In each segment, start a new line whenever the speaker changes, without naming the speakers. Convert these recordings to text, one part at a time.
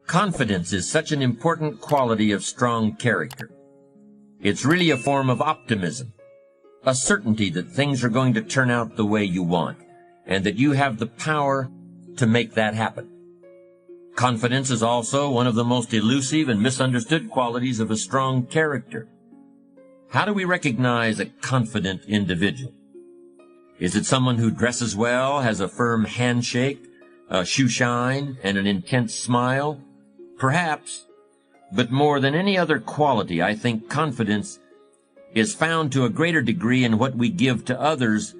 Confidence is such an important quality of strong character. It's really a form of optimism, a certainty that things are going to turn out the way you want, and that you have the power to make that happen. Confidence is also one of the most elusive and misunderstood qualities of a strong character. How do we recognize a confident individual? Is it someone who dresses well, has a firm handshake, a shoe shine, and an intense smile? Perhaps, but more than any other quality, I think confidence is found to a greater degree in what we give to others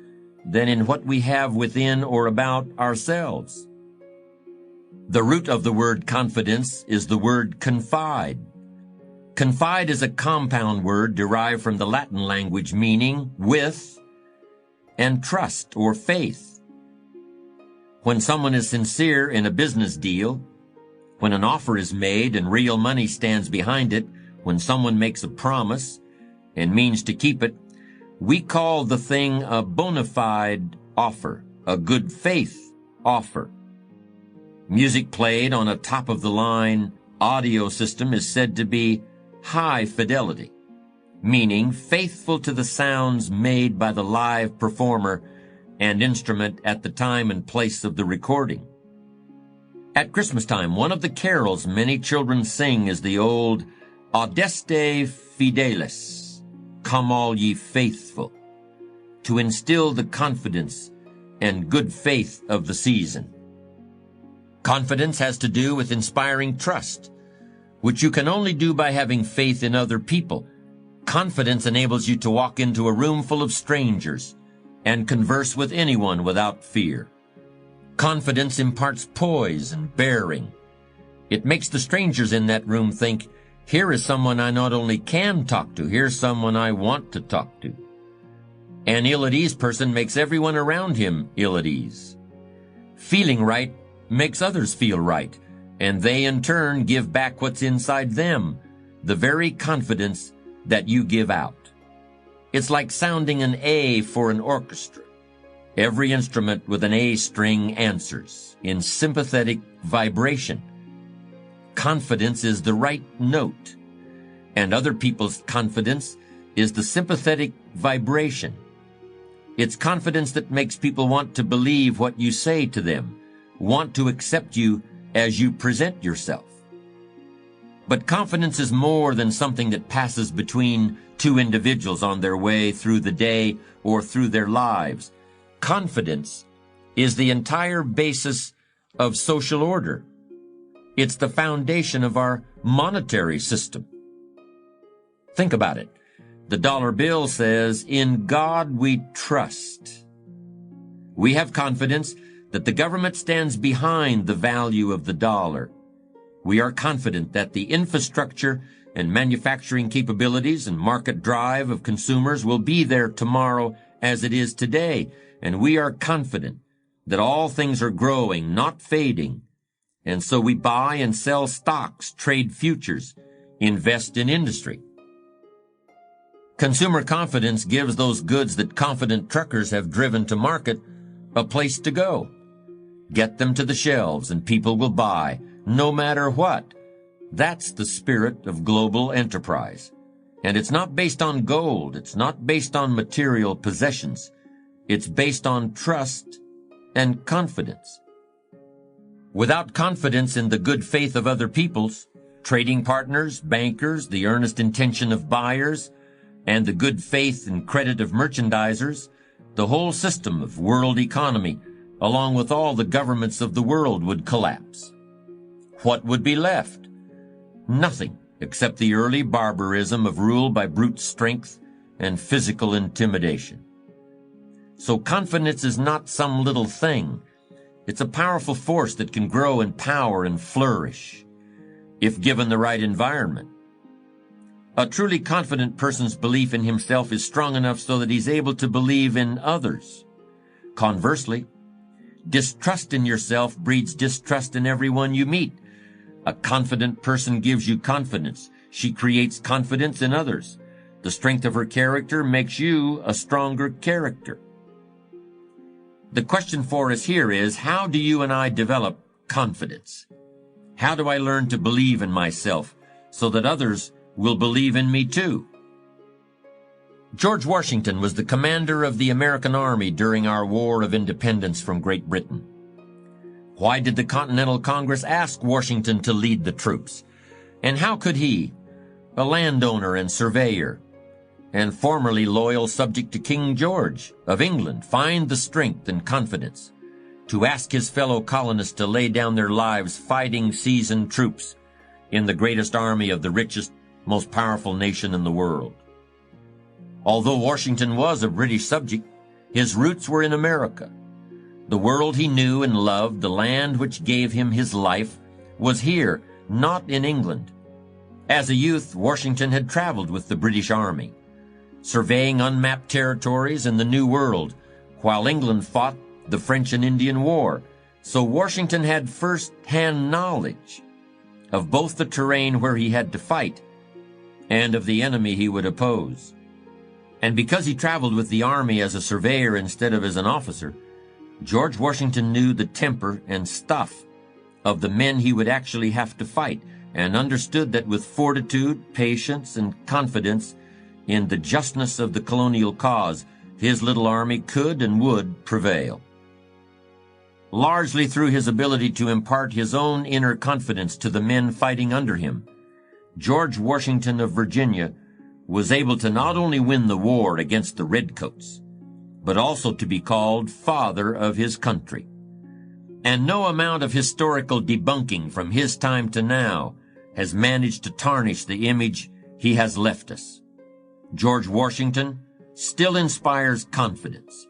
than in what we have within or about ourselves. The root of the word confidence is the word confide. Confide is a compound word derived from the Latin language meaning with and trust or faith. When someone is sincere in a business deal, when an offer is made and real money stands behind it, when someone makes a promise and means to keep it, we call the thing a bona fide offer, a good faith offer. Music played on a top-of-the-line audio system is said to be high fidelity, meaning faithful to the sounds made by the live performer and instrument at the time and place of the recording. At Christmas time, one of the carols many children sing is the old Adeste Fideles, Come all ye faithful, to instill the confidence and good faith of the season. Confidence has to do with inspiring trust, which you can only do by having faith in other people. Confidence enables you to walk into a room full of strangers and converse with anyone without fear. Confidence imparts poise and bearing. It makes the strangers in that room think, here is someone I not only can talk to, here's someone I want to talk to. An ill-at-ease person makes everyone around him ill at ease. Feeling right makes others feel right, and they in turn give back what's inside them, the very confidence that you give out. It's like sounding an A for an orchestra. Every instrument with an A string answers in sympathetic vibration. Confidence is the right note, and other people's confidence is the sympathetic vibration. It's confidence that makes people want to believe what you say to them, want to accept you as you present yourself. But confidence is more than something that passes between two individuals on their way through the day or through their lives. Confidence is the entire basis of social order. It's the foundation of our monetary system. Think about it. The dollar bill says, "In God we trust." We have confidence that the government stands behind the value of the dollar. We are confident that the infrastructure and manufacturing capabilities and market drive of consumers will be there tomorrow as it is today. And we are confident that all things are growing, not fading. And so we buy and sell stocks, trade futures, invest in industry. Consumer confidence gives those goods that confident truckers have driven to market a place to go. Get them to the shelves and people will buy, no matter what. That's the spirit of global enterprise. And it's not based on gold. It's not based on material possessions. It's based on trust and confidence. Without confidence in the good faith of other peoples, trading partners, bankers, the earnest intention of buyers, and the good faith and credit of merchandisers, the whole system of world economy, along with all the governments of the world, would collapse. What would be left? Nothing except the early barbarism of rule by brute strength and physical intimidation. So confidence is not some little thing. It's a powerful force that can grow in power and flourish, if given the right environment. A truly confident person's belief in himself is strong enough so that he's able to believe in others. Conversely, distrust in yourself breeds distrust in everyone you meet. A confident person gives you confidence. She creates confidence in others. The strength of her character makes you a stronger character. The question for us here is, how do you and I develop confidence? How do I learn to believe in myself so that others will believe in me too? George Washington was the commander of the American Army during our War of Independence from Great Britain. Why did the Continental Congress ask Washington to lead the troops? And how could he, a landowner and surveyor, and formerly loyal subject to King George of England, find the strength and confidence to ask his fellow colonists to lay down their lives fighting seasoned troops in the greatest army of the richest, most powerful nation in the world? Although Washington was a British subject, his roots were in America. The world he knew and loved, the land which gave him his life, was here, not in England. As a youth, Washington had traveled with the British Army, surveying unmapped territories in the New World, while England fought the French and Indian War. So Washington had first-hand knowledge of both the terrain where he had to fight and of the enemy he would oppose. And because he traveled with the army as a surveyor instead of as an officer, George Washington knew the temper and stuff of the men he would actually have to fight, and understood that with fortitude, patience, and confidence in the justness of the colonial cause, his little army could and would prevail. Largely through his ability to impart his own inner confidence to the men fighting under him, George Washington of Virginia was able to not only win the war against the Redcoats, but also to be called Father of his country. And no amount of historical debunking from his time to now has managed to tarnish the image he has left us. George Washington still inspires confidence,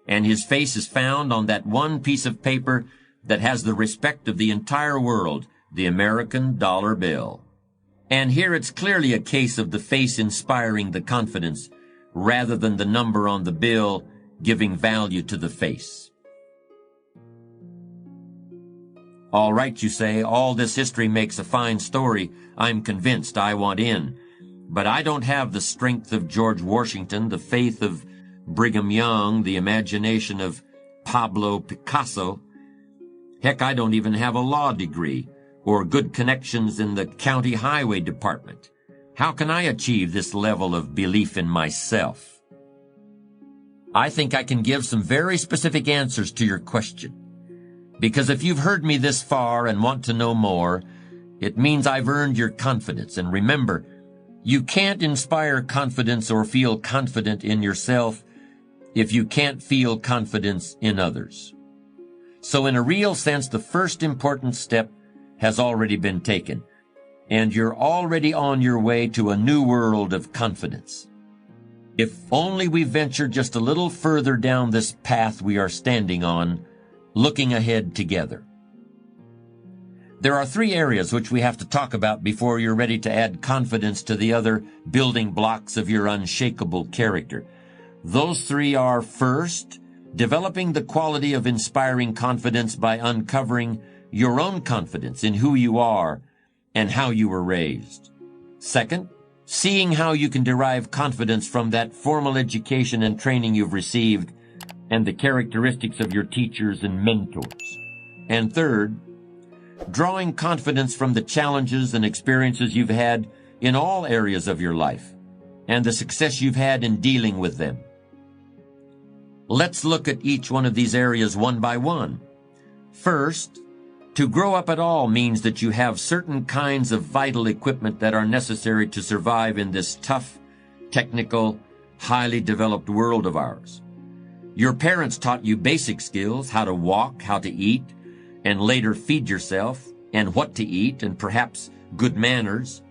and his face is found on that one piece of paper that has the respect of the entire world, the American dollar bill. And here it's clearly a case of the face inspiring the confidence rather than the number on the bill giving value to the face. All right, you say, all this history makes a fine story. I'm convinced, I want in. But I don't have the strength of George Washington, the faith of Brigham Young, the imagination of Pablo Picasso. Heck, I don't even have a law degree or good connections in the county highway department. How can I achieve this level of belief in myself? I think I can give some very specific answers to your question. Because if you've heard me this far and want to know more, it means I've earned your confidence. And remember, you can't inspire confidence or feel confident in yourself if you can't feel confidence in others. So in a real sense, the first important step has already been taken, and you're already on your way to a new world of confidence. If only we venture just a little further down this path we are standing on, looking ahead together. There are 3 areas which we have to talk about before you're ready to add confidence to the other building blocks of your unshakable character. Those 3 are, first, developing the quality of inspiring confidence by uncovering your own confidence in who you are and how you were raised. Second, seeing how you can derive confidence from that formal education and training you've received and the characteristics of your teachers and mentors. And third, drawing confidence from the challenges and experiences you've had in all areas of your life and the success you've had in dealing with them. Let's look at each one of these areas one by one. First, to grow up at all means that you have certain kinds of vital equipment that are necessary to survive in this tough, technical, highly developed world of ours. Your parents taught you basic skills, how to walk, how to eat, and later feed yourself, and what to eat, and perhaps good manners.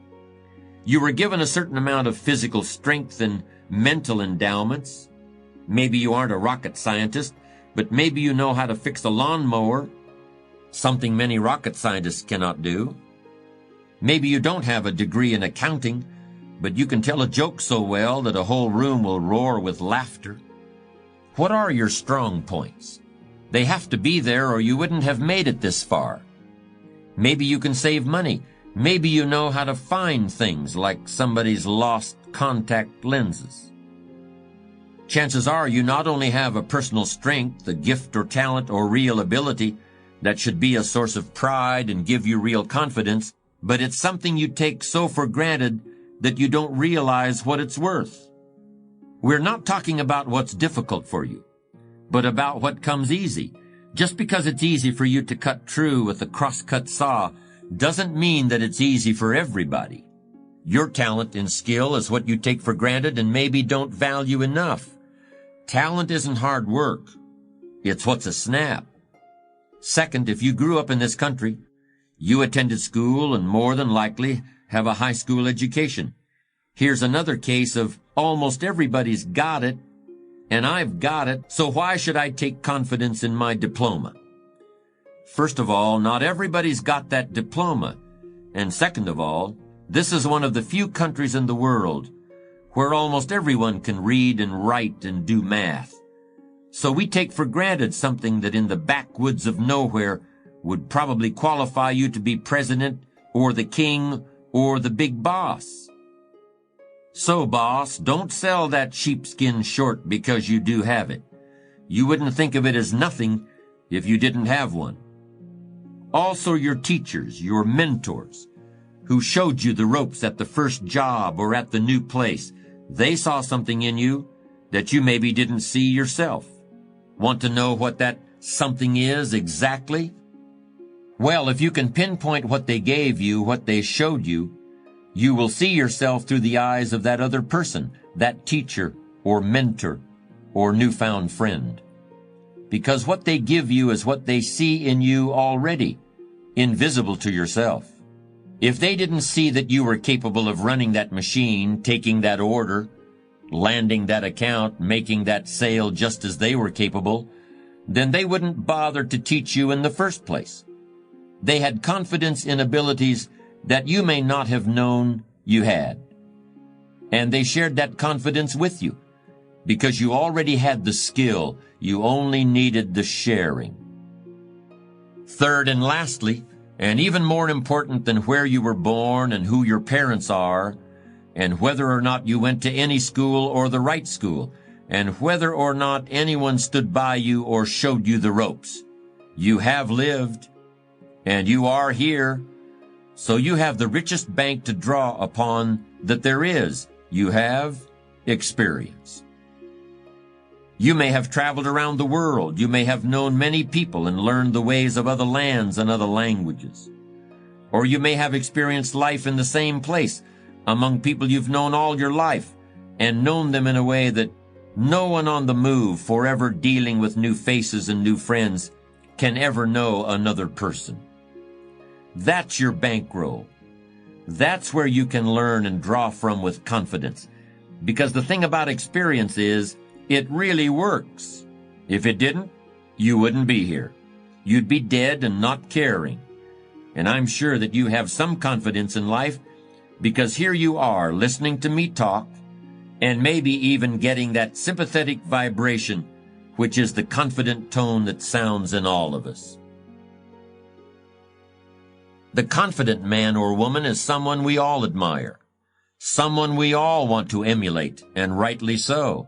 You were given a certain amount of physical strength and mental endowments. Maybe you aren't a rocket scientist, but maybe you know how to fix a lawnmower, something many rocket scientists cannot do. Maybe you don't have a degree in accounting, but you can tell a joke so well that a whole room will roar with laughter. What are your strong points? They have to be there or you wouldn't have made it this far. Maybe you can save money. Maybe you know how to find things like somebody's lost contact lenses. Chances are you not only have a personal strength, a gift or talent or real ability, that should be a source of pride and give you real confidence, but it's something you take so for granted that you don't realize what it's worth. We're not talking about what's difficult for you, but about what comes easy. Just because it's easy for you to cut through with a cross-cut saw doesn't mean that it's easy for everybody. Your talent and skill is what you take for granted and maybe don't value enough. Talent isn't hard work. It's what's a snap. Second, if you grew up in this country, you attended school and more than likely have a high school education. Here's another case of almost everybody's got it, and I've got it, so why should I take confidence in my diploma? First of all, not everybody's got that diploma. And second of all, this is one of the few countries in the world where almost everyone can read and write and do math. So we take for granted something that in the backwoods of nowhere would probably qualify you to be president or the king or the big boss. So, boss, don't sell that sheepskin short because you do have it. You wouldn't think of it as nothing if you didn't have one. Also, your teachers, your mentors, who showed you the ropes at the first job or at the new place, they saw something in you that you maybe didn't see yourself. Want to know what that something is exactly? Well, if you can pinpoint what they gave you, what they showed you, you will see yourself through the eyes of that other person, that teacher or mentor or newfound friend. Because what they give you is what they see in you already, invisible to yourself. If they didn't see that you were capable of running that machine, taking that order, landing that account, making that sale just as they were capable, then they wouldn't bother to teach you in the first place. They had confidence in abilities that you may not have known you had. And they shared that confidence with you because you already had the skill. You only needed the sharing. Third and lastly, and even more important than where you were born and who your parents are, and whether or not you went to any school or the right school, and whether or not anyone stood by you or showed you the ropes, you have lived, and you are here. So you have the richest bank to draw upon that there is. You have experience. You may have traveled around the world. You may have known many people and learned the ways of other lands and other languages. Or you may have experienced life in the same place among people you've known all your life and known them in a way that no one on the move, forever dealing with new faces and new friends, can ever know another person. That's your bankroll. That's where you can learn and draw from with confidence. Because the thing about experience is, it really works. If it didn't, you wouldn't be here. You'd be dead and not caring. And I'm sure that you have some confidence in life because here you are listening to me talk and maybe even getting that sympathetic vibration, which is the confident tone that sounds in all of us. The confident man or woman is someone we all admire, someone we all want to emulate, and rightly so.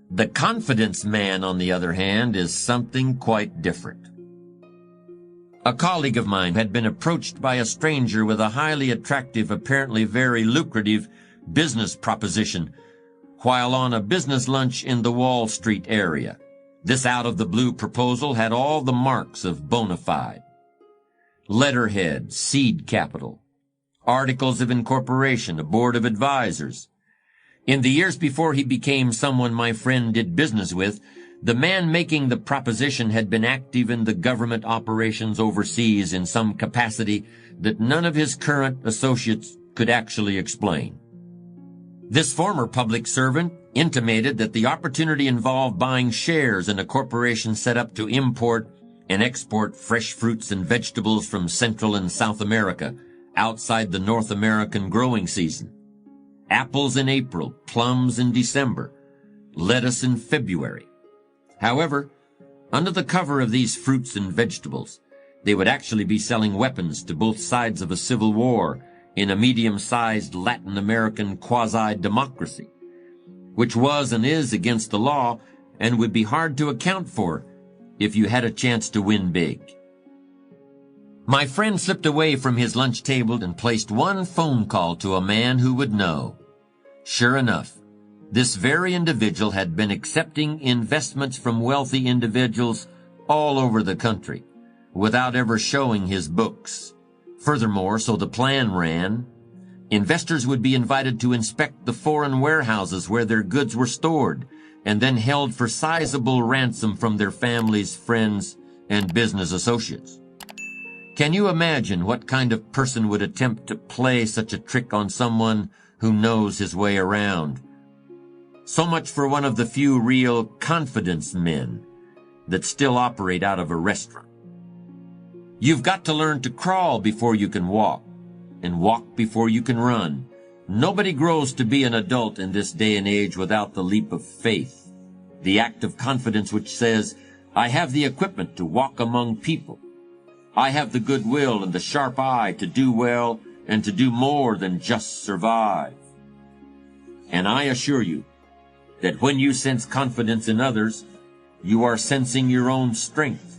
The confidence man, on the other hand, is something quite different. A colleague of mine had been approached by a stranger with a highly attractive, apparently very lucrative business proposition while on a business lunch in the Wall Street area. This out-of-the-blue proposal had all the marks of bona fide. Letterhead, seed capital, articles of incorporation, a board of advisors. In the years before he became someone my friend did business with, the man making the proposition had been active in the government operations overseas in some capacity that none of his current associates could actually explain. This former public servant intimated that the opportunity involved buying shares in a corporation set up to import and export fresh fruits and vegetables from Central and South America outside the North American growing season. Apples in April, plums in December, lettuce in February. However, under the cover of these fruits and vegetables, they would actually be selling weapons to both sides of a civil war in a medium-sized Latin American quasi-democracy, which was and is against the law and would be hard to account for if you had a chance to win big. My friend slipped away from his lunch table and placed one phone call to a man who would know. Sure enough, this very individual had been accepting investments from wealthy individuals all over the country, without ever showing his books. Furthermore, so the plan ran, investors would be invited to inspect the foreign warehouses where their goods were stored, and then held for sizable ransom from their families, friends, and business associates. Can you imagine what kind of person would attempt to play such a trick on someone who knows his way around? So much for one of the few real confidence men that still operate out of a restaurant. You've got to learn to crawl before you can walk, and walk before you can run. Nobody grows to be an adult in this day and age without the leap of faith, the act of confidence which says, I have the equipment to walk among people. I have the goodwill and the sharp eye to do well and to do more than just survive. And I assure you that when you sense confidence in others, you are sensing your own strength.